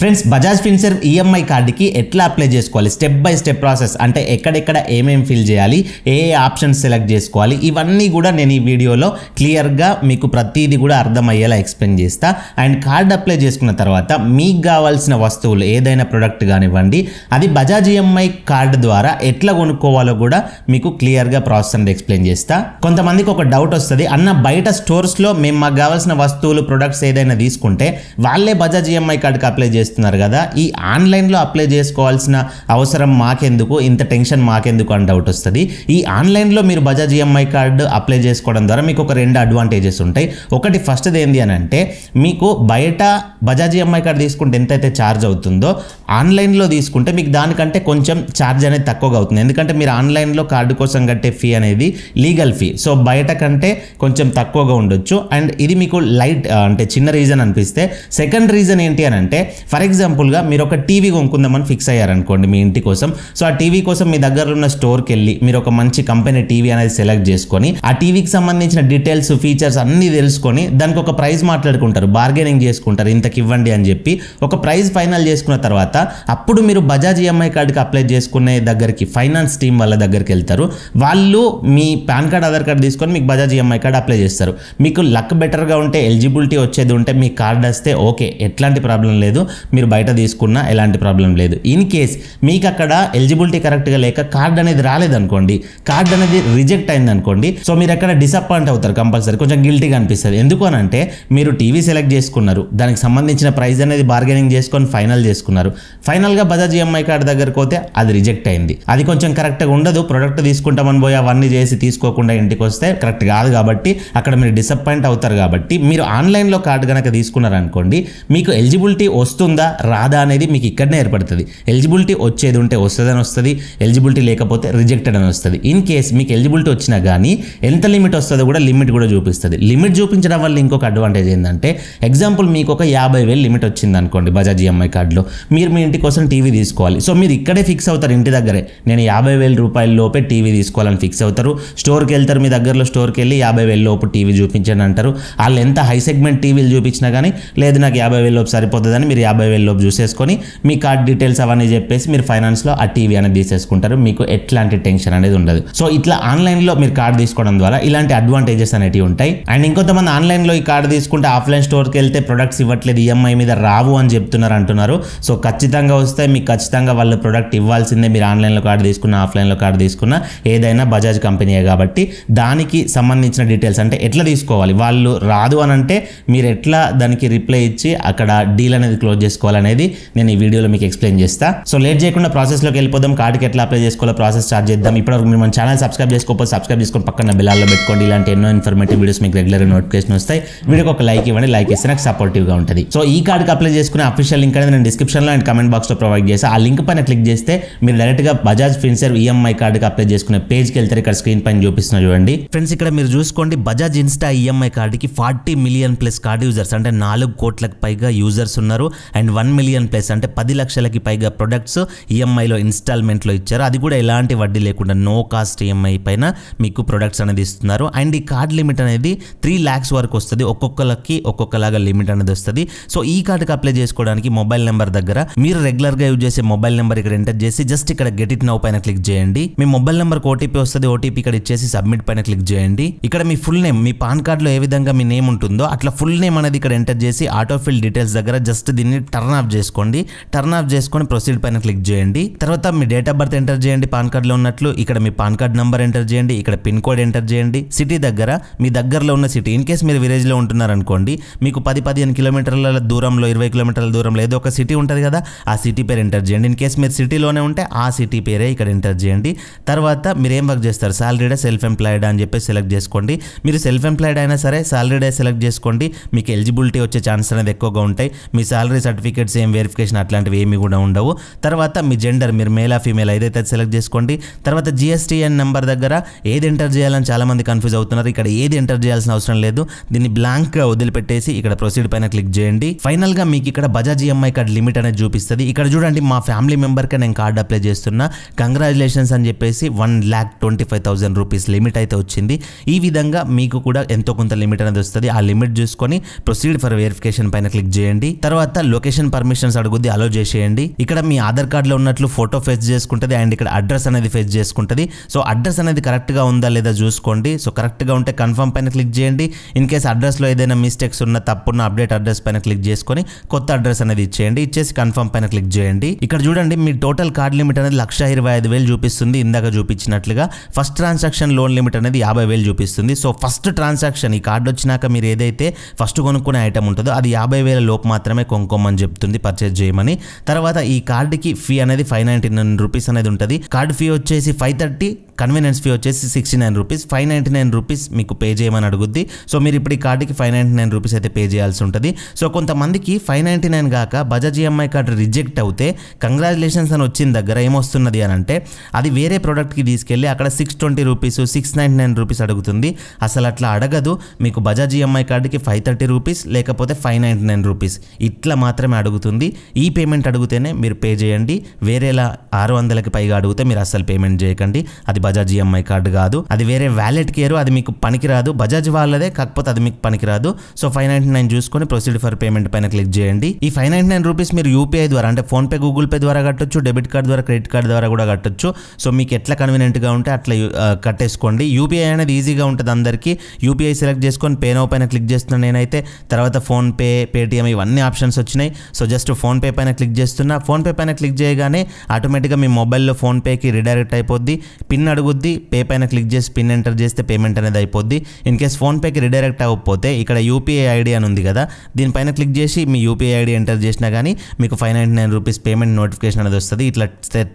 Friends Bajaj Finserv EMI కార్డుకి ఎట్లా apply చేసుకోవాలి, స్టెప్ బై స్టెప్ ప్రాసెస్ అంటే ఎక్కడెక్కడ ఏమేమి ఫిల్ చేయాలి, ఏ ఆప్షన్స్ సెలెక్ట్ చేసుకోవాలి, ఇవన్నీ కూడా నేను ఈ వీడియోలో క్లియర్గా మీకు ప్రతిదీ కూడా అర్థమయ్యేలా ఎక్స్ప్లెయిన్ చేస్తా. అండ్ కార్డు అప్లై చేసుకున్న తర్వాత మీకు కావాల్సిన వస్తువులు ఏదైనా ప్రొడక్ట్ కానివ్వండి అది బజాజ్ ఈఎంఐ కార్డు ద్వారా ఎట్లా కొనుక్కోవాలో కూడా మీకు క్లియర్గా ప్రాసెస్ అనేది ఎక్స్ప్లెయిన్ చేస్తా. కొంతమందికి ఒక డౌట్ వస్తుంది, అన్న బయట స్టోర్స్లో మేము మాకు కావాల్సిన వస్తువులు ప్రొడక్ట్స్ ఏదైనా తీసుకుంటే వాళ్ళే బజాజ్ ఈఎంఐ కార్డుకి అప్లై చేస్తున్నారు కదా, ఈ ఆన్లైన్లో అప్లై చేసుకోవాల్సిన అవసరం మాకెందుకు, ఇంత టెన్షన్ మాకెందుకు అని డౌట్ వస్తుంది. ఈ ఆన్లైన్లో మీరు బజాజ్ ఈఎంఐ కార్డు అప్లై చేసుకోవడం ద్వారా మీకు ఒక 2 అడ్వాంటేజెస్ ఉంటాయి. ఒకటి ఫస్ట్ది ఏంటి అని అంటే మీకు బయట బజాజ్ ఈఎంఐ కార్డు తీసుకుంటే ఎంతైతే ఛార్జ్ అవుతుందో ఆన్లైన్లో తీసుకుంటే మీకు దానికంటే కొంచెం ఛార్జ్ అనేది తక్కువగా అవుతుంది. ఎందుకంటే మీరు ఆన్లైన్లో కార్డు కోసం కట్టే ఫీ అనేది లీగల్ ఫీ, సో బయట కంటే కొంచెం తక్కువగా ఉండొచ్చు. అండ్ ఇది మీకు లైట్ అంటే చిన్న రీజన్ అనిపిస్తే, సెకండ్ రీజన్ ఏంటి అని అంటే ఫర్ ఎగ్జాంపుల్గా మీరు ఒక టీవీ కొనుక్కుందామని ఫిక్స్ అయ్యారనుకోండి మీ ఇంటి కోసం. సో ఆ టీవీ కోసం మీ దగ్గర ఉన్న స్టోర్కి వెళ్ళి మీరు ఒక మంచి కంపెనీ టీవీ అనేది సెలెక్ట్ చేసుకొని ఆ టీవీకి సంబంధించిన డీటెయిల్స్ ఫీచర్స్ అన్నీ తెలుసుకొని దానికి ఒక ప్రైస్ మాట్లాడుకుంటారు, బార్గెనింగ్ చేసుకుంటారు, ఇంతకి ఇవ్వండి అని చెప్పి ఒక ప్రైస్ ఫైనల్ చేసుకున్న తర్వాత అప్పుడు మీరు బజాజ్ ఈఎంఐ కార్డుకి అప్లై చేసుకునే దగ్గరికి ఫైనాన్స్ టీమ్ వాళ్ళ దగ్గరికి వెళ్తారు. వాళ్ళు మీ పాన్ కార్డ్ ఆధార్ కార్డు తీసుకొని మీకు బజాజ్ ఈఎంఐ కార్డు అప్లై చేస్తారు. మీకు లక్ బెటర్గా ఉంటే ఎలిజిబిలిటీ వచ్చేది ఉంటే మీ కార్డు వస్తే ఓకే, ఎట్లాంటి ప్రాబ్లం లేదు, మీరు బయట తీసుకున్నా ఎలాంటి ప్రాబ్లం లేదు. ఇన్ కేస్ మీకు అక్కడ ఎలిజిబిలిటీ కరెక్ట్గా లేక కార్డు అనేది రాలేదనుకోండి, కార్డు అనేది రిజెక్ట్ అయింది అనుకోండి, సో మీరు అక్కడ డిసప్పాయింట్ అవుతారు, కంపల్సరీ కొంచెం గిల్టీగా అనిపిస్తుంది. ఎందుకు అని అంటే మీరు టీవీ సెలెక్ట్ చేసుకున్నారు, దానికి సంబంధించిన ప్రైస్ అనేది బార్గెనింగ్ చేసుకొని ఫైనల్ చేసుకున్నారు, ఫైనల్గా బజాజ్ ఈఎంఐ కార్డు దగ్గరకు పోతే అది రిజెక్ట్ అయింది, అది కొంచెం కరెక్ట్గా ఉండదు. ప్రొడక్ట్ తీసుకుంటామని పోయి అవన్నీ చేసి తీసుకోకుండా ఇంటికి వస్తే కరెక్ట్ కాదు, కాబట్టి అక్కడ మీరు డిసప్పాయింట్ అవుతారు. కాబట్టి మీరు ఆన్లైన్లో కార్డు కనుక తీసుకున్నారనుకోండి మీకు ఎలిజిబిలిటీ వస్తుందా రాదా అనేది మీకు ఇక్కడనే ఏర్పడుతుంది. ఎలిజిబిలిటీ వచ్చేది ఉంటే వస్తుందని వస్తుంది, ఎలిజిబిలిటీ లేకపోతే రిజెక్టెడ్ అని వస్తుంది. ఇన్ కేస్ మీకు ఎలిజిబిలిటీ వచ్చినా కానీ ఎంత లిమిట్ వస్తుందో కూడా లిమిట్ కూడా చూపిస్తుంది. లిమిట్ చూపించడం వల్ల ఇంకొక అడ్వాంటేజ్ ఏంటంటే ఎగ్జాంపుల్ మీకు ఒక 50,000 లిమిట్ వచ్చింది అనుకోండి బజాజ్ ఈఎంఐ కార్డులో, మీరు మీ ఇంటి కోసం టీవీ తీసుకోవాలి. సో మీరు ఇక్కడే ఫిక్స్ అవుతారు, ఇంటి దగ్గరే నేను 50,000 రూపాయల లోపే టీవీ తీసుకోవాలని ఫిక్స్ అవుతారు. స్టోర్కి వెళ్తారు, మీ దగ్గరలో స్టోర్కి వెళ్ళి 50,000 లోపు టీవీ చూపించండి అంటారు. వాళ్ళు ఎంత హై సెగ్మెంట్ టీవీలు చూపించినా కానీ లేదు నాకు 50,000 లోపు సరిపోతుందని మీరు 50,000 లోపు చూసేసుకొని మీ కార్డ్ డీటెయిల్స్ అవన్నీ చెప్పేసి మీరు ఫైనాన్స్లో ఆ టీవీ అనేది తీసేసుకుంటారు. మీకు ఎట్లాంటి టెన్షన్ అనేది ఉండదు. సో ఇట్లా ఆన్లైన్లో మీరు కార్డు తీసుకోవడం ద్వారా ఇలాంటి అడ్వాంటేజెస్ అనేవి ఉంటాయి. అండ్ ఇంకొంతమంది ఆన్లైన్లో ఈ కార్డు తీసుకుంటే ఆఫ్లైన్ స్టోర్కి వెళ్తే ప్రొడక్ట్స్ ఇవ్వట్లేదు, ఈఎంఐ మీద రావు అని చెప్తున్నారు అంటున్నారు. సో ఖచ్చితంగా వస్తే మీకు ఖచ్చితంగా వాళ్ళు ప్రొడక్ట్ ఇవ్వాల్సిందే. మీరు ఆన్లైన్లో కార్డు తీసుకున్న ఆఫ్లైన్లో కార్డు తీసుకున్న ఏదైనా బజాజ్ కంపెనీయే కాబట్టి దానికి సంబంధించిన డీటెయిల్స్ అంటే ఎట్లా తీసుకోవాలి, వాళ్ళు రాదు అని అంటే మీరు ఎట్లా దానికి రిప్లై ఇచ్చి అక్కడ డీల్ అనేది క్లోజ్ చేసుకోవాలనేది నేను ఈ వీడియోలో మీకు ఎక్స్ప్లెయిన్ చేస్తా. సో లేట్ చేయకుండా ప్రాసెస్లోకి వెళ్ళిపోదాం. కార్డుకి ఎట్లా అప్లై చేసుకోవాలో ప్రాసెస్ స్టార్ట్ చేద్దాం. ఇప్పటివరకు మీరు మన ఛానల్ సబ్స్క్రైబ్ చేసుకోకపోతే సబ్స్క్రైబ్ చేసుకొని పక్కన బెల్లాల్లో పెట్టుకోండి. ఇలాంటి ఎన్నో ఇన్ఫర్మేటివ్ వీడియోస్ మీకు రెగ్యులర్గా నోటిఫికేషన్ వస్తాయి. వీడియోకి ఒక లైక్ ఇవ్వండి, లైక్ ఇస్తే నాకు సపోర్టివ్గా ఉంటుంది. సో ఈ కార్డుకి అప్లై చేసుకునే అఫీషియల్ లింక్ అనేది నేను డిస్క్రిప్షన్లో అండ్ కమెంట్ బాక్స్లో ప్రొవైడ్ చేస్తాను. ఆ లింక్ పైన క్లిక్ చేస్తే మీరు డైరెక్ట్గా బజాజ్ ఫిన్సర్వ్ ఈఎంఐ కార్డుకి అప్లై చేసుకునే పేజ్కి వెళ్తారు. ఇక్కడ స్క్రీన్ పైన చూపిస్తున్నా చూడండి ఫ్రెండ్స్. ఇక్కడ మీరు చూసుకోండి బజాజ్ ఇన్స్టా ఈఎంఐ కార్డుకి 40 మిలియన్ ప్లస్ కార్డు యూజర్స్ అంటే 4 కోట్లకు పైగా యూజర్స్ ఉన్నారు. అండ్ 1 మిలియన్ ప్లస్ అంటే 10 లక్షలకి పైగా ప్రొడక్ట్స్ ఈఎంఐలో ఇన్స్టాల్మెంట్లో ఇచ్చారు. అది కూడా ఎలాంటి వడ్డీ లేకుండా నో కాస్ట్ ఈఎంఐ పైన మీకు ప్రొడక్ట్స్ అనేది ఇస్తున్నారు. అండ్ ఈ కార్డ్ లిమిట్ అనేది 3 lakhs వరకు వస్తుంది. ఒక్కొక్కరికి ఒక్కొక్కలాగా లిమిట్ అనేది వస్తుంది. సో ఈ కార్డుకి అప్లై చేసుకోవడానికి మొబైల్ నెంబర్ దగ్గర మీరు రెగ్యులర్గా యూజ్ చేసే మొబైల్ నెంబర్ ఇక్కడ ఎంటర్ చేసి జస్ట్ ఇక్కడ గెట్ ఇట్ నౌ పైన క్లిక్ చేయండి. మీ మొబైల్ నెంబర్కి ఓటీపీ వస్తుంది. ఓటీపీ ఇక్కడ ఇచ్చేసి సబ్మిట్ పైన క్లిక్ చేయండి. ఇక్కడ మీ ఫుల్ నేమ్, మీ పాన్ కార్డులో ఏ విధంగా మీ నేమ్ ఉంటుందో అట్లా ఫుల్ నేమ్ అనేది ఇక్కడ ఎంటర్ చేసి ఆటోఫిల్ డీటెయిల్స్ దగ్గర జస్ట్ దీన్ని టర్న్ ఆఫ్ చేసుకోండి. టర్న్ ఆఫ్ చేసుకొని ప్రొసీడ్ పైన క్లిక్ చేయండి. తర్వాత మీ డేట్ ఆఫ్ బర్త్ ఎంటర్ చేయండి పాన్ కార్డులో ఉన్నట్లు. ఇక్కడ మీ పాన్ కార్డ్ నంబర్ ఎంటర్ చేయండి. ఇక్కడ పిన్ కోడ్ ఎంటర్ చేయండి. సిటీ దగ్గర మీ దగ్గరలో ఉన్న సిటీ, ఇన్ కేస్ మీరు విలేజ్లో ఉంటున్నారు అనుకోండి, మీకు 10-15 కిలోమీటర్ల దూరంలో 20 కిలోమీటర్ల దూరంలో ఏదో ఒక సిటీ ఉంటుంది కదా, ఆ సిటీ పేరు ఎంటర్ చేయండి. ఇన్ కేస్ మీరు సిటీలోనే ఉంటే ఆ సిటీ పేరే ఇక్కడ ఎంటర్ చేయండి. తర్వాత మీరు ఏం వర్క్ చేస్తారు, సాలరీడా సెల్ఫ్ ఎంప్లాయిడా అని చెప్పి సెలెక్ట్ చేసుకోండి. మీరు సెల్ఫ్ ఎంప్లాయిడ్ అయినా సరే సాలరీడే సెలెక్ట్ చేసుకోండి. మీకు ఎలిజిబిలిటీ వచ్చే ఛాన్స్ అనేది ఎక్కువగా ఉంటాయి. మీ సాలరీ సర్టిఫికేట్స్ ఏం వెరిఫికేషన్ అట్లాంటివి ఏమి కూడా ఉండవు. తర్వాత మీ జెండర్, మీరు మేలా ఫీమేల్ ఏదైతే సెలెక్ట్ చేసుకోండి. తర్వాత జిఎస్టీఎన్ నెంబర్ దగ్గర ఏది ఎంటర్ చేయాలని చాలా మంది కన్ఫ్యూజ్ అవుతున్నారు. ఇక్కడ ఏది ఎంటర్ చేయాల్సిన అవసరం లేదు, దీన్ని బ్లాంక్ గా వదిలిపెట్టేసి ఇక్కడ ప్రొసీడ్ పైన క్లిక్ చేయండి. ఫైనల్ గా మీకు ఇక్కడ బజాజ్ ఈఎంఐ కార్డ్ లిమిట్ అనేది చూపిస్తుంది. ఇక్కడ చూడండి మా ఫ్యామిలీ మెంబర్ కి నేను కార్డ్ అప్లై చేస్తున్నా, కంగ్రాచులేషన్స్ అని చెప్పేసి 1,25,000 రూపీస్ లిమిట్ అయితే వచ్చింది. ఈ విధంగా మీకు కూడా ఎంతో కొంత లిమిట్ అనేది వస్తుంది. ఆ లిమిట్ చూసుకొని ప్రొసీడ్ ఫర్ వెరిఫికేషన్ పైన క్లిక్ చేయండి. తర్వాత లొకేషన్ లొకేషన్ పర్మిషన్స్ అడుగుద్ది, అలో చేసేయండి. ఇక్కడ మీ ఆధార్ కార్డులో ఉన్నట్లు ఫోటో ఫెచ్ చేసుకుంటుంది అండ్ ఇక్కడ అడ్రస్ అనేది ఫెచ్ చేసుకుంటుంది. సో అడ్రస్ అనేది కరెక్ట్గా ఉందా లేదా చూసుకోండి. సో కరెక్ట్గా ఉంటే కన్ఫర్మ్ పైన క్లిక్ చేయండి. ఇన్ కేస్ అడ్రస్లో ఏదైనా మిస్టేక్స్ ఉన్న తప్పున్న అప్డేట్ అడ్రస్ పైన క్లిక్ చేసుకొని కొత్త అడ్రస్ అనేది ఇచ్చేయండి. ఇచ్చేసి కన్ఫర్మ్ పైన క్లిక్ చేయండి. ఇక్కడ చూడండి మీ టోటల్ కార్డ్ లిమిట్ అనేది 1,25,000 చూపిస్తుంది. ఇందాక చూపించినట్లుగా ఫస్ట్ ట్రాన్సాక్షన్ లోన్ లిమిట్ అనేది 50,000 చూపిస్తుంది. సో ఫస్ట్ ట్రాన్సాక్షన్ ఈ కార్డు వచ్చినాక మీరు ఏదైతే ఫస్ట్ కొనుక్కునే ఐటమ్ ఉంటుందో అది 50,000 లోపు మాత్రమే కొనుక్కోమని చెప్తుంది, పర్చేజ్ చేయమని. తర్వాత ఈ కార్డుకి ఫీ అనేది 599 రూపీస్ అనేది ఉంటుంది. కార్డు ఫీ వచ్చేసి 530, కన్వీనియన్స్ ఫీ వచ్చేసి 69 రూపీస్. 599 రూపీస్ మీకు పే చేయమని అడుగుద్ది. సో మీరు ఇప్పుడు ఈ కార్డుకి 599 రూపీస్ అయితే పే చేయాల్సి ఉంటుంది. సో కొంతమందికి 599 కాక బజాజ్ ఈఎంఐ కార్డు రిజెక్ట్ అవుతే కంగ్రాచులేషన్స్ అని వచ్చిన దగ్గర ఏమొస్తున్నది అని అంటే అది వేరే ప్రోడక్ట్కి తీసుకెళ్ళి అక్కడ 620 రూపీస్ 699 రూపీస్ అడుగుతుంది. అసలు అట్లా అడగదు. మీకు బజాజ్ ఈఎంఐ కార్డుకి 530 రూపీస్ లేకపోతే 599 రూపీస్ ఇట్లా మాత్రమే అడుగుతుంది. ఈ పేమెంట్ అడిగితేనే మీరు పే చేయండి. వేరేలా 600కి పైగా అడిగితే మీరు అసలు పేమెంట్ చేయకండి. అది బజాజ్ ఈఎంఐ కార్డు కాదు, అది వేరే వ్యాలెట్ కేరు, అది మీకు పనికిరాదు. బజాజ్ వాళ్ళదే, కాకపోతే అది మీకు పనికిరాదు. సో 599 చూసుకొని ప్రొసీడ్ ఫర్ పేమెంట్ పైన క్లిక్ చేయండి. ఈ 599 రూపీస్ మీరు యూపీఐ ద్వారా అంటే ఫోన్పే, గూగుల్ పే ద్వారా కట్టొచ్చు, డెబిట్ కార్డ్ ద్వారా, క్రెడిట్ కార్డ్ ద్వారా కూడా కట్టొచ్చు. సో మీకు ఎట్లా కన్వీనియంట్గా ఉంటే అట్లా కట్టేసుకోండి. యూపీఐ అనేది ఈజీగా ఉంటుంది అందరికీ. యూపీఐ సెలెక్ట్ చేసుకొని పే నౌ పైన క్లిక్ చేస్తున్నాను నేనైతే. తర్వాత ఫోన్పే, పేటిఎం ఇవన్నీ ఆప్షన్స్ వచ్చినాయి. సో జస్ట్ ఫోన్పే పైన క్లిక్ చేస్తున్నా. ఫోన్పే పైన క్లిక్ చేయగానే ఆటోమేటిక్గా మీ మొబైల్లో ఫోన్పేకి రిడైరెక్ట్ అయిపోద్ది. పిన్ అడుగుద్ది, పే పైన క్లిక్ చేసి పిన్ ఎంటర్ చేస్తే పేమెంట్ అనేది అయిపోద్ది. ఇన్ కేస్ ఫోన్పేకి రిడైరెక్ట్ అవ్వకపోతే ఇక్కడ యూపీఐ ఐడి అని ఉంది కదా, దీనిపైన క్లిక్ చేసి మీ యూపీఐ ఐడి ఎంటర్ చేసినా కానీ మీకు 599 రూపీస్ పేమెంట్ నోటిఫికేషన్ అనేది వస్తుంది. ఇట్లా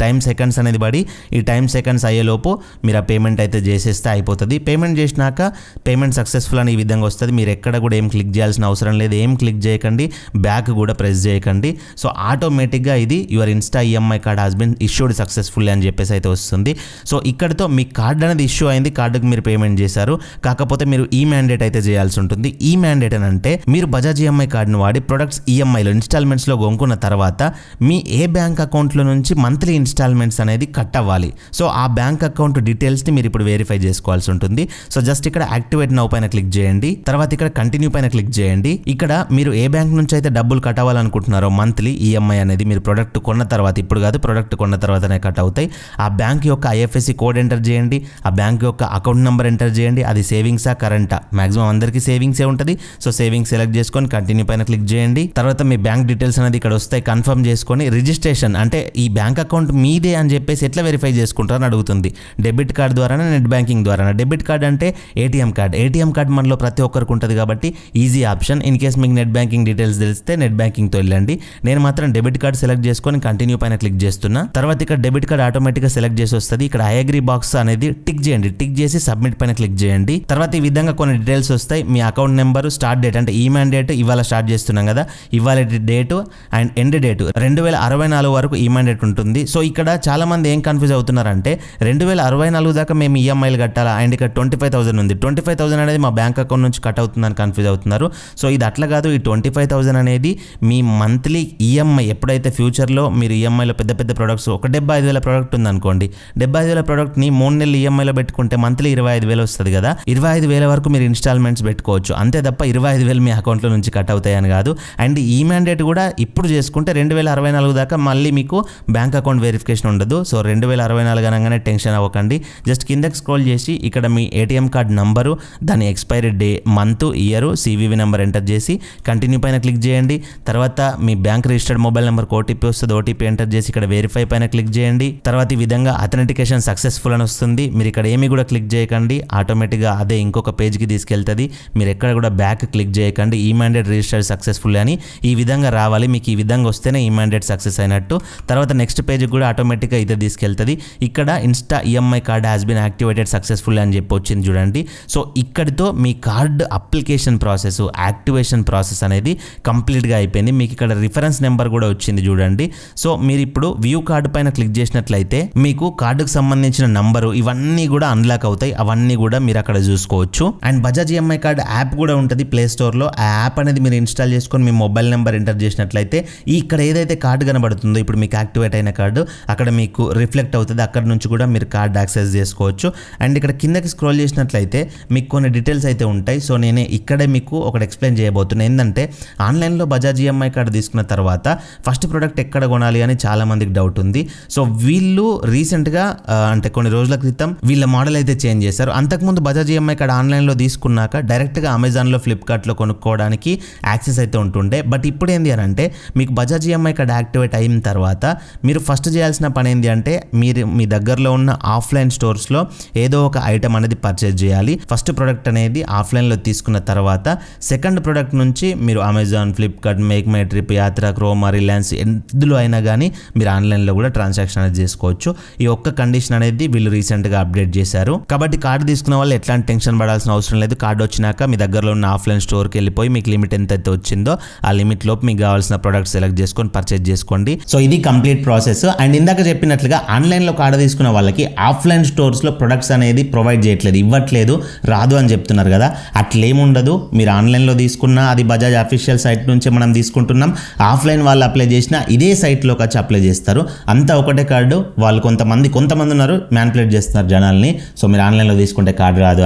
టైం సెకండ్స్ అనేది పడి ఈ టైం సెకండ్స్ అయ్యేలోపు మీరు ఆ పేమెంట్ అయితే చేసేస్తే అయిపోతుంది. పేమెంట్ చేసినాక పేమెంట్ సక్సెస్ఫుల్ అని ఈ విధంగా వస్తుంది. మీరు ఎక్కడ కూడా ఏం క్లిక్ చేయాల్సిన అవసరం లేదు. ఏం క్లిక్ చేయకండి, బ్యాక్ కూడా ప్రెస్ చేయకండి. సో ఆటోమేటిక్గా ఇది your insta EMI card has been issued successful అని చెప్పేసి అయితే వస్తుంది. సో ఇక్కడతో మీ కార్డ్ అనేది ఇష్యూ అయింది, కార్డుకి మీరు పేమెంట్ చేశారు. కాకపోతే మీరు ఈ మ్యాండేట్ అయితే చేయాల్సి ఉంటుంది. ఈ మ్యాండేట్ అని అంటే మీరు బజాజ్ ఈఎంఐ కార్డును వాడి ప్రొడక్ట్స్ ఈఎంఐలో ఇన్స్టాల్మెంట్స్లో కొనుక్కున్న తర్వాత మీ ఏ బ్యాంక్ అకౌంట్లో నుంచి మంత్లీ ఇన్స్టాల్మెంట్స్ అనేది కట్ అవ్వాలి. సో ఆ బ్యాంక్ అకౌంట్ డీటెయిల్స్ని మీరు ఇప్పుడు వెరిఫై చేసుకోవాల్సి ఉంటుంది. సో జస్ట్ ఇక్కడ యాక్టివేట్ నౌ పైన క్లిక్ చేయండి. తర్వాత ఇక్కడ కంటిన్యూ పైన క్లిక్ చేయండి. ఇక్కడ మీరు ఏ బ్యాంక్ నుంచి అయితే డబ్బులు కట్ అవ్వాలనుకుంటున్నారో మంత్లీ ఈఎంఐ అనేది మీరు ప్రొడక్ట్ కొన్న తర్వాత, ఇప్పుడు కాదు ప్రొడక్ట్ కొన్న తర్వాతనే కట్ అవుతాయి. ఆ బ్యాంక్ యొక్క ఐఎఫ్ఎస్సి కోడ్ ఎంటర్ చేయండి. ఆ బ్యాంక్ యొక్క అకౌంట్ నెంబర్ ఎంటర్ చేయండి. అది సేవింగ్సా కరెంటా, మాక్సిమం అందరికీ సేవింగ్సే ఉంటుంది. సో సేవింగ్స్ సెలెక్ట్ చేసుకొని కంటిన్యూ పైన క్లిక్ చేయండి. తర్వాత మీ బ్యాంక్ డీటెయిల్స్ అనేది ఇక్కడ వస్తాయి. కన్ఫర్మ్ చేసుకొని రిజిస్ట్రేషన్ అంటే ఈ బ్యాంక్ అకౌంట్ మీదే అని చెప్పేసి ఎట్లా వెరిఫై చేసుకుంటారని అడుగుతుంది. డెబిట్ కార్డ్ ద్వారానా, నెట్ బ్యాంకింగ్ ద్వారానా? డెబిట్ కార్డ్ అంటే ఏటీఎం కార్డ్. ఏటీఎం కార్డ్ మనలో ప్రతి ఒక్కరికి ఉంటుంది కాబట్టి ఈజీ ఆప్షన్. ఇన్ కేస్ మీకు నెట్ బ్యాంకింగ్ డీటెయిల్స్ తెలిస్తే నెట్ బ్యాంకింగ్తో వెళ్ళండి. నేను మాత్రం డెబిట్ కార్డ్ సెలెక్ట్ చేసుకొని కంటిన్యూ పైన క్లిక్ చేస్తున్నా. తర్వాత ఇక్కడ డెబిట్ కార్డ్ ఆటోమేటిక్గా సెలెక్ట్ చేసి వస్తుంది. ఇక్కడ ఐ అగ్రీ బాక్స్ అనేది టిక్ చేయండి. టిక్ చేసి సబ్మిట్ పైన క్లిక్ చేయండి. తర్వాత ఈ విధంగా కొన్ని డీటెయిల్స్ వస్తాయి. మీ అకౌంట్ నెంబర్, స్టార్ట్ డేట్ అంటే ఈ మ్యాండేట్ ఇవాళ స్టార్ట్ చేస్తున్నాం కదా, ఇవాళ డేటు అండ్ ఎండ్ డేటు 2064 వరకు ఈ మ్యాండేట్ ఉంటుంది. సో ఇక్కడ చాలా మంది ఏం కన్ఫ్యూజ్ అవుతున్నారంటే 2064 దాకా మేము ఈఎంఐలు కట్టాలా అండ్ ఇక్కడ 25,000 ఉంది. 25,000 అనేది మా బ్యాంక్ అకౌంట్ నుంచి కట్ అవుతుందని కన్ఫ్యూజ్ అవుతున్నారు. సో ఇది అట్లా కాదు. ఈ 25,000 అనేది మీ మంత్లీ ఈఎంఐ ఎప్పుడైతే ఫ్యూచర్లో మీరు ఈఎంఐలో పెద్ద పెద్ద ప్రొడక్ట్స్ ఒక 75,000 ప్రోడక్ట్ ఉందనుకోండి, 75,000 ప్రోడక్ట్ని 3 నెలలు ఈఎంఐలో పెట్టుకుంటే మంత్లీ 25,000 వస్తుంది కదా. 25,000 వరకు మీరు ఇన్స్టాల్మెంట్స్ పెట్టుకోవచ్చు. అంతే తప్ప 25,000 మీ అకౌంట్లో నుంచి కట్ అవుతాయని కాదు. అండ్ ఈ మ్యాండేట్ కూడా ఇప్పుడు చేసుకుంటే 2064 దాకా మళ్ళీ మీకు బ్యాంక్ అకౌంట్ వెరిఫికేషన్ ఉండదు. సో 2064 అనగానే టెన్షన్ అవ్వకండి. జస్ట్ కిందకి స్క్రోల్ చేసి ఇక్కడ మీ ఏటీఎం కార్డ్ నంబరు, దాని expiry day, month, year, CVV number enter చేసి కంటిన్యూ పైన క్లిక్ చేయండి. తర్వాత మీ బ్యాంక్ రిజిస్టర్డ్ మొబైల్ నెంబర్కి ఓటీపీ వస్తుంది. ఓటీపీ ఎంటర్ చేసి ఇక్కడ వెరిఫై పైన క్లిక్ చేయండి. తర్వాత ఈ విధంగా అథెంటికేషన్ సక్సెస్ఫుల్ అని వస్తుంది. మీరు ఇక్కడ ఏమీ కూడా క్లిక్ చేయకండి, ఆటోమేటిక్గా అదే ఇంకొక పేజ్కి తీసుకెళ్తుంది. మీరు ఎక్కడ కూడా బ్యాక్ క్లిక్ చేయకండి. ఈ మ్యాండేట్ రిజిస్టర్డ్ సక్సెస్ఫుల్ అని ఈ విధంగా రావాలి. మీకు ఈ విధంగా వస్తేనే ఈ మ్యాండేట్ సక్సెస్ అయినట్టు. తర్వాత నెక్స్ట్ పేజ్కి కూడా ఆటోమేటిక్గా ఇదే తీసుకెళ్తుంది. ఇక్కడ insta EMI card has been activated successful అని చెప్పి వచ్చింది చూడండి. సో ఇక్కడితో మీ card application process, activation process అనేది కంప్లీట్గా అయిపోయింది. మీకు ఇక్కడ రిఫరెన్స్ నెంబర్ కూడా వచ్చింది చూడండి. సో మీరు ఇప్పుడు వ్యూ కార్డు పైన క్లిక్ చేసినట్లయితే మీకు కార్డుకు సంబంధించిన నంబరు ఇవన్నీ కూడా అన్లాక్ అవుతాయి. అవన్నీ కూడా మీరు అక్కడ చూసుకోవచ్చు. And Bajaj EMI card app కూడా ఉంటుంది ప్లే స్టోర్లో. ఆ యాప్ అనేది మీరు ఇన్స్టాల్ చేసుకొని మీ మొబైల్ నెంబర్ ఎంటర్ చేసినట్లయితే ఇక్కడ ఏదైతే కార్డు కనబడుతుందో ఇప్పుడు మీకు యాక్టివేట్ అయిన కార్డు అక్కడ మీకు రిఫ్లెక్ట్ అవుతుంది. అక్కడ నుంచి కూడా మీరు కార్డ్ యాక్సెస్ చేసుకోవచ్చు. అండ్ ఇక్కడ కిందకి స్క్రోల్ చేసినట్లయితే మీకు కొన్ని డీటెయిల్స్ అయితే ఉంటాయి. సో నేనే ఇక్కడే మీకు ఒకటి ఎక్స్ప్లెయిన్ చేయబోతున్నాను. ఏంటంటే ఆన్లైన్లో బజాజ్ ఈఎంఐ కార్డు తీసుకున్న తర్వాత ఫస్ట్ ప్రోడక్ట్ ఎక్కడ కొనాలి అని చాలా మందికి డౌట్ ఉంది. సో వీళ్ళు రీసెంట్గా అంటే కొన్ని రోజుల క్రితం వీళ్ళ మోడల్ అయితే చేంజ్ చేశారు. అంతకుముందు బజాజ్ ఈఎంఐ కార్డు ఆన్లైన్లో తీసుకున్నాక డైరెక్ట్గా అమెజాన్లో ఫ్లిప్కార్ట్లో కొనుక్కోవడానికి యాక్సెస్ అయితే ఉంటుండే. బట్ ఇప్పుడు ఏంది అని అంటే మీకు బజాజ్ ఈఎంఐ కార్డు యాక్టివేట్ అయిన తర్వాత మీరు ఫస్ట్ చేయాల్సిన పని ఏంటి అంటే మీరు మీ దగ్గరలో ఉన్న ఆఫ్లైన్ స్టోర్స్లో ఏదో ఒక ఐటమ్ అనేది పర్చేజ్ చేయాలి. ఫస్ట్ ప్రోడక్ట్ అనేది ఆఫ్లైన్లో తీసుకున్న తర్వాత సెకండ్ ప్రోడక్ట్ నుంచి మీరు Amazon, Flipkart, make my trip, యాత్ర, క్రోమా, రిలయన్స్ ఎందులో అయినా కానీ మీరు ఆన్లైన్లో కూడా ట్రాన్సాక్షన్ అనేది చేసుకోవచ్చు. ఈ ఒక్క కండిషన్ అనేది వీళ్ళు రీసెంట్గా అప్డేట్ చేశారు. కాబట్టి కార్డు తీసుకున్న వాళ్ళు ఎట్లాంటి టెన్షన్ పడాల్సిన అవసరం లేదు. కార్డు వచ్చినాక మీ దగ్గరలో ఉన్న ఆఫ్లైన్ స్టోర్కి వెళ్ళిపోయి మీకు లిమిట్ ఎంతైతే వచ్చిందో ఆ లిమిట్ లోపు మీకు కావాల్సిన ప్రోడక్ట్ సెలెక్ట్ చేసుకొని పర్చేజ్ చేసుకోండి. సో ఇది కంప్లీట్ ప్రాసెస్. అండ్ ఇందాక చెప్పినట్లుగా ఆన్లైన్లో కార్డు తీసుకున్న వాళ్ళకి ఆఫ్లైన్ స్టోర్స్లో ప్రొడక్ట్స్ అనేది ప్రొవైడ్ చేయట్లేదు, ఇవ్వట్లేదు, రాదు అని చెప్తున్నారు కదా. అట్లేముండదు. మీరు ఆన్లైన్లో తీసుకున్నా అది బజాజ్ అఫీషియల్ సైట్ నుంచే మనం తీసుకుంటున్నాం. ఆఫ్లైన్ వాళ్ళు అప్లై చేసినా ఇదే సైట్లోకి వచ్చి అప్లై చేస్తారు. అంతా ఒకటే కార్డు. వాళ్ళు కొంతమంది ఉన్నారు మ్యానిపులేట్ చేస్తున్నారు జనాల్ని. సో మీరు ఆన్లైన్లో తీసుకుంటే కార్డు రాదు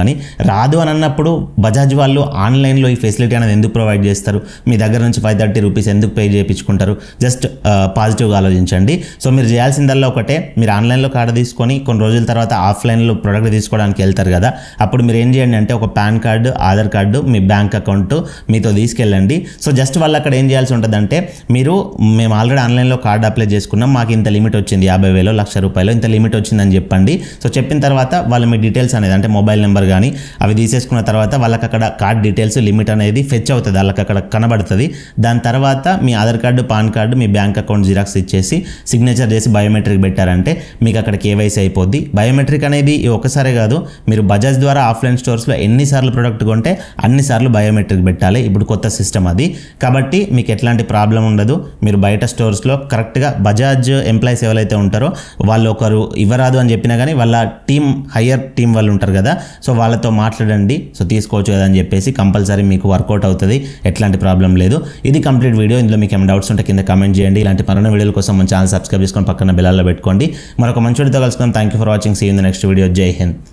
అని అన్నప్పుడు బజాజ్ వాళ్ళు ఆన్లైన్లో ఈ ఫెసిలిటీ అనేది ఎందుకు ప్రొవైడ్ చేస్తారు? మీ దగ్గర నుంచి 530 రూపీస్ ఎందుకు పే చేయించుకుంటారు? జస్ట్ పాజిటివ్గా ఆలోచించండి. సో మీరు చేయాల్సిందల్లా ఒకటే, మీరు ఆన్లైన్లో కార్డు తీసుకొని కొన్ని రోజుల తర్వాత ఆఫ్లైన్లో ప్రోడక్ట్ తీసుకోవడానికి వెళ్తారు కదా, అప్పుడు మీరు ఏం చేయండి అంటే ఒక పాన్ కార్డు, ఆధార్ కార్డు, మీ బ్యాంక్ అకౌంట్ మీతో తీసుకెళ్ళండి. సో జస్ట్ వాళ్ళు అక్కడ ఏం చేయాల్సి ఉంటుందంటే మేము ఆల్రెడీ ఆన్లైన్లో కార్డు అప్లై చేసుకున్నాం, మాకు ఇంత లిమిట్ వచ్చింది, 50,000, ₹1,00,000 ఇంత లిమిట్ వచ్చిందని చెప్పండి. సో చెప్పిన తర్వాత వాళ్ళు మీ డీటెయిల్స్ అనేది అంటే మొబైల్ నెంబర్ కానీ అవి తీసేసుకున్న తర్వాత వాళ్ళకి అక్కడ కార్డ్ డీటెయిల్స్ లిమిట్ అనేది ఫెచ్ అవుతుంది, వాళ్ళకి అక్కడ కనబడుతుంది. దాని తర్వాత మీ ఆధార్ కార్డు, పాన్ కార్డు, మీ బ్యాంక్ అకౌంట్ జిరాక్స్ ఇచ్చేసి సిగ్నేచర్ చేసి బయోమెట్రిక్ పెట్టారంటే మీకు అక్కడ కేవైసీ అయిపోద్ది. బయోమెట్రిక్ అనేది ఒకసారే కాదు, మీరు బజాజ్ ద్వారా ఆఫ్లైన్ స్టోర్స్లో ఎన్నిసార్లు ప్రోడక్ట్ కొంటే అన్నిసార్లు బయోమెట్రిక్ పెట్టాలి. ఇప్పుడు కొత్త సిస్టమ్ అది. కాబట్టి మీకు ఎట్లాంటి ప్రాబ్లం ఉండదు. మీరు బయట స్టోర్స్లో కరెక్ట్గా బజాజ్ ఎంప్లాయీస్ ఎవరైతే ఉంటారో వాళ్ళు ఒకరు ఇవ్వరాదు అని చెప్పినా కానీ వాళ్ళ హయ్యర్ టీం వాళ్ళు ఉంటారు కదా, సో వాళ్ళతో మాట్లాడండి. సో తీసుకోవచ్చు కదా అని చెప్పేసి కంపల్సరీ మీకు వర్కౌట్ అవుతుంది, ఎట్లాంటి ప్రాబ్లం లేదు. ఇది కంప్లీట్ వీడియో. ఇందులో మీకు ఏమైనా డౌట్స్ ఉంటే కింద కామెంట్ చేయండి. ఇలాంటి మరిన్ని వీడియోల కోసం మన ఛానల్ సబ్స్క్రైబ్ చేసుకొని పక్కన బెల్ పెట్టుకోండి. మరొక మంచి వీడియోతో కలుసుకుందాం. Thank you for watching. See you in the next video. జై హింద్.